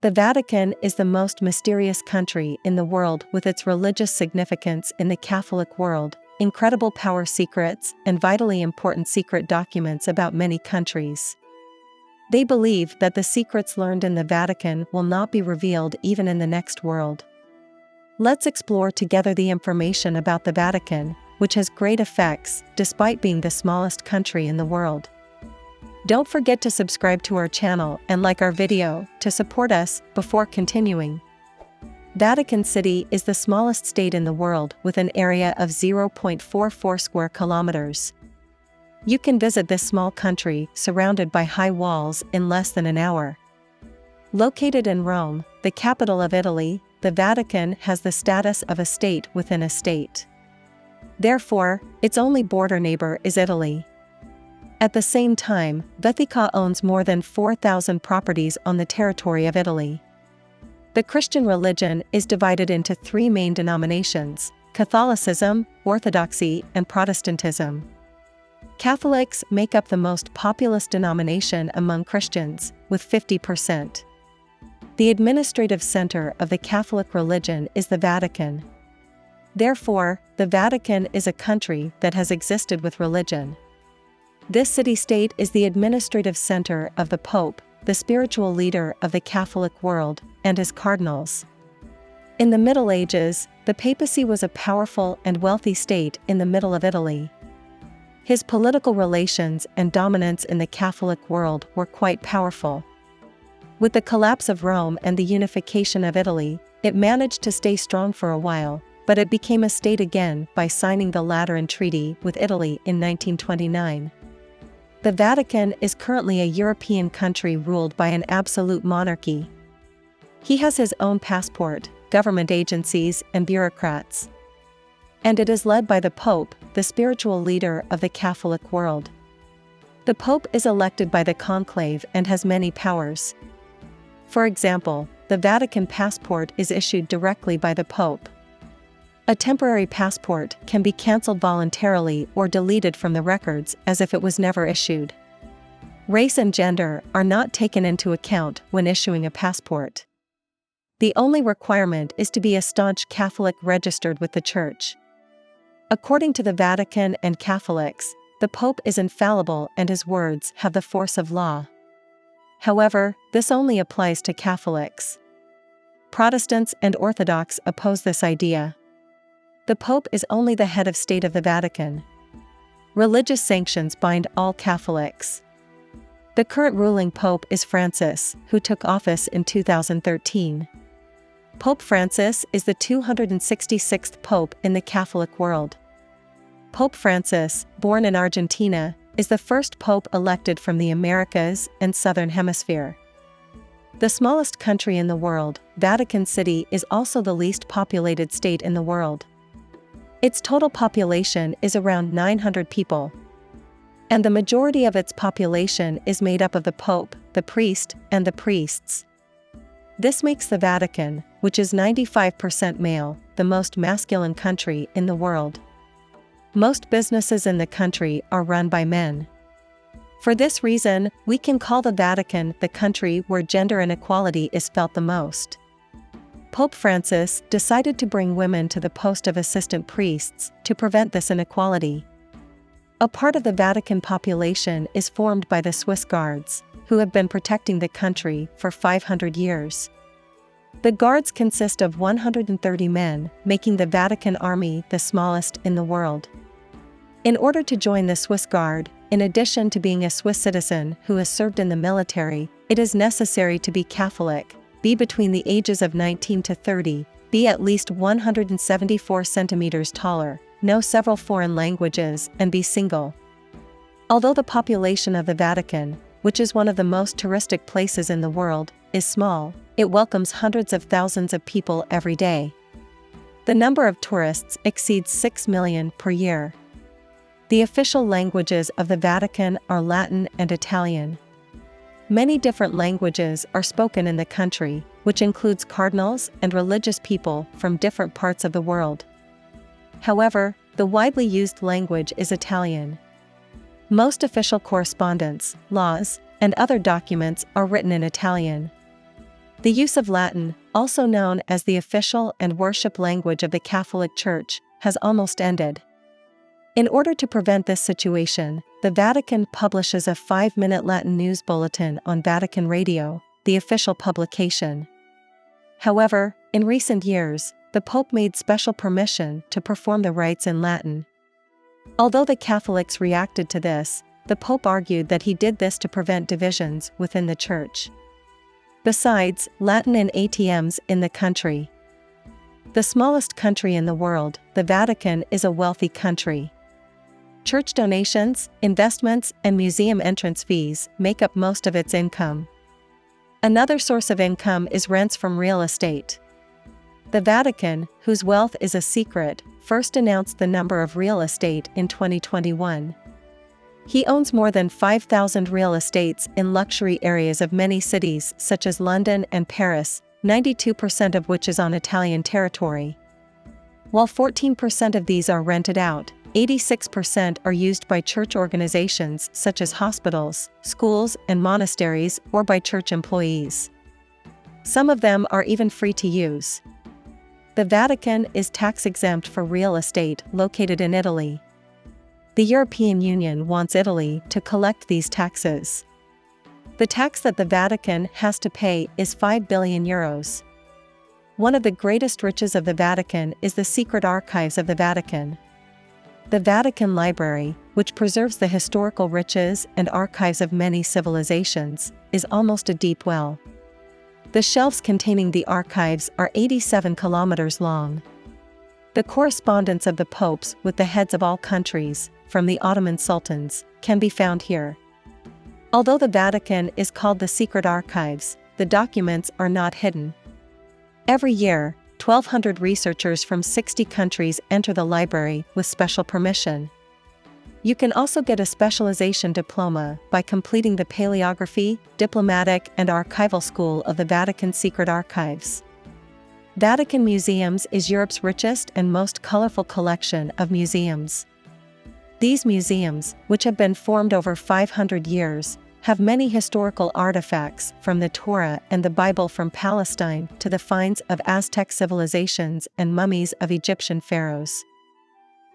The Vatican is the most mysterious country in the world, with its religious significance in the Catholic world, incredible power secrets, and vitally important secret documents about many countries. They believe that the secrets learned in the Vatican will not be revealed even in the next world. Let's explore together the information about the Vatican, which has great effects despite being the smallest country in the world. Don't forget to subscribe to our channel and like our video to support us. Before continuing, Vatican City is the smallest state in the world with an area of 0.44 square kilometers. You can visit this small country surrounded by high walls in less than an hour. Located in Rome, the capital of Italy, the Vatican has the status of a state within a state. Therefore, its only border neighbor is Italy. At the same time, Vatican owns more than 4,000 properties on the territory of Italy. The Christian religion is divided into three main denominations: Catholicism, Orthodoxy, and Protestantism. Catholics make up the most populous denomination among Christians, with 50%. The administrative center of the Catholic religion is the Vatican. Therefore, the Vatican is a country that has existed with religion. This city-state is the administrative center of the Pope, the spiritual leader of the Catholic world, and his cardinals. In the Middle Ages, the papacy was a powerful and wealthy state in the middle of Italy. His political relations and dominance in the Catholic world were quite powerful. With the collapse of Rome and the unification of Italy, it managed to stay strong for a while, but it became a state again by signing the Lateran Treaty with Italy in 1929. The Vatican is currently a European country ruled by an absolute monarchy. He has his own passport, government agencies, and bureaucrats. And it is led by the Pope, the spiritual leader of the Catholic world. The Pope is elected by the conclave and has many powers. For example, the Vatican passport is issued directly by the Pope. A temporary passport can be cancelled voluntarily or deleted from the records as if it was never issued. Race and gender are not taken into account when issuing a passport. The only requirement is to be a staunch Catholic registered with the Church. According to the Vatican and Catholics, the Pope is infallible and his words have the force of law. However, this only applies to Catholics. Protestants and Orthodox oppose this idea. The Pope is only the head of state of the Vatican. Religious sanctions bind all Catholics. The current ruling Pope is Francis, who took office in 2013. Pope Francis is the 266th Pope in the Catholic world. Pope Francis, born in Argentina, is the first Pope elected from the Americas and Southern Hemisphere. The smallest country in the world, Vatican City is also the least populated state in the world. Its total population is around 900 people. And the majority of its population is made up of the Pope, the priest, and the priests. This makes the Vatican, which is 95% male, the most masculine country in the world. Most businesses in the country are run by men. For this reason, we can call the Vatican the country where gender inequality is felt the most. Pope Francis decided to bring women to the post of assistant priests to prevent this inequality. A part of the Vatican population is formed by the Swiss Guards, who have been protecting the country for 500 years. The Guards consist of 130 men, making the Vatican Army the smallest in the world. In order to join the Swiss Guard, in addition to being a Swiss citizen who has served in the military, it is necessary to be Catholic, be between the ages of 19 to 30, be at least 174 centimeters taller, know several foreign languages, and be single. Although the population of the Vatican, which is one of the most touristic places in the world, is small, it welcomes hundreds of thousands of people every day. The number of tourists exceeds 6 million per year. The official languages of the Vatican are Latin and Italian. Many different languages are spoken in the country, which includes cardinals and religious people from different parts of the world. However, the widely used language is Italian. Most official correspondence, laws, and other documents are written in Italian. The use of Latin, also known as the official and worship language of the Catholic Church, has almost ended. In order to prevent this situation, the Vatican publishes a 5-minute Latin news bulletin on Vatican Radio, the official publication. However, in recent years, the Pope made special permission to perform the rites in Latin. Although the Catholics reacted to this, the Pope argued that he did this to prevent divisions within the Church. Besides, Latin and ATMs in the country. The smallest country in the world, the Vatican is a wealthy country. Church donations, investments, and museum entrance fees make up most of its income. Another source of income is rents from real estate. The Vatican, whose wealth is a secret, first announced the number of real estate in 2021. He owns more than 5,000 real estates in luxury areas of many cities such as London and Paris, 92% of which is on Italian territory. While 14% of these are rented out, 86% are used by church organizations such as hospitals, schools, and monasteries, or by church employees. Some of them are even free to use. The Vatican is tax-exempt for real estate located in Italy. The European Union wants Italy to collect these taxes. The tax that the Vatican has to pay is 5 billion euros. One of the greatest riches of the Vatican is the Secret Archives of the Vatican. The Vatican Library, which preserves the historical riches and archives of many civilizations, is almost a deep well. The shelves containing the archives are 87 kilometers long. The correspondence of the popes with the heads of all countries, from the Ottoman sultans, can be found here. Although the Vatican is called the Secret Archives, the documents are not hidden. Every year, 1,200 researchers from 60 countries enter the library with special permission. You can also get a specialization diploma by completing the Paleography, Diplomatic, and Archival School of the Vatican Secret Archives. Vatican Museums is Europe's richest and most colorful collection of museums. These museums, which have been formed over 500 years, have many historical artifacts from the Torah and the Bible from Palestine to the finds of Aztec civilizations and mummies of Egyptian pharaohs.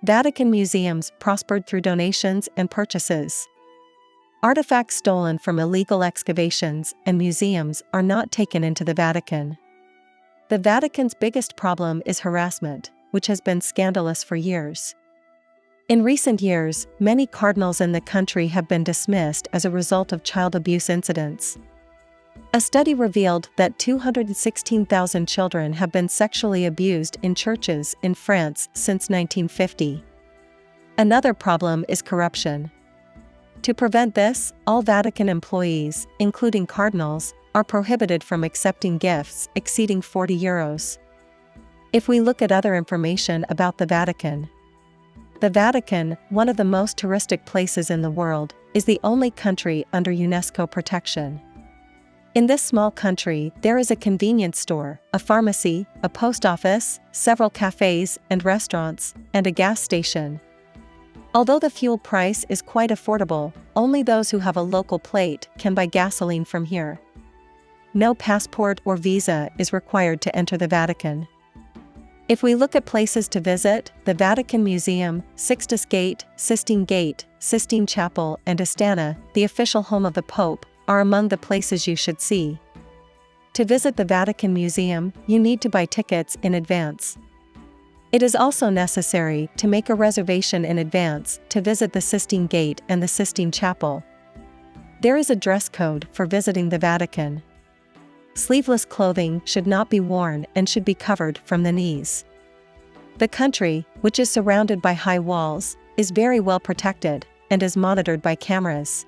Vatican museums prospered through donations and purchases. Artifacts stolen from illegal excavations and museums are not taken into the Vatican. The Vatican's biggest problem is harassment, which has been scandalous for years. In recent years, many cardinals in the country have been dismissed as a result of child abuse incidents. A study revealed that 216,000 children have been sexually abused in churches in France since 1950. Another problem is corruption. To prevent this, all Vatican employees, including cardinals, are prohibited from accepting gifts exceeding 40 euros. If we look at other information about the Vatican, one of the most touristic places in the world, is the only country under UNESCO protection. In this small country, there is a convenience store, a pharmacy, a post office, several cafes and restaurants, and a gas station. Although the fuel price is quite affordable, only those who have a local plate can buy gasoline from here. No passport or visa is required to enter the Vatican. If we look at places to visit, the Vatican Museum, Sixtus Gate, Sistine Gate, Sistine Chapel, and Astana, the official home of the Pope, are among the places you should see. To visit the Vatican Museum, you need to buy tickets in advance. It is also necessary to make a reservation in advance to visit the Sistine Gate and the Sistine Chapel. There is a dress code for visiting the Vatican. Sleeveless clothing should not be worn and should be covered from the knees. The country, which is surrounded by high walls, is very well protected and is monitored by cameras.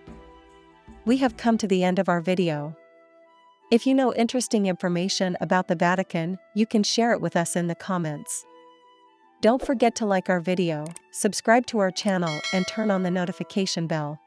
We have come to the end of our video. If you know interesting information about the Vatican, you can share it with us in the comments. Don't forget to like our video, subscribe to our channel, and turn on the notification bell.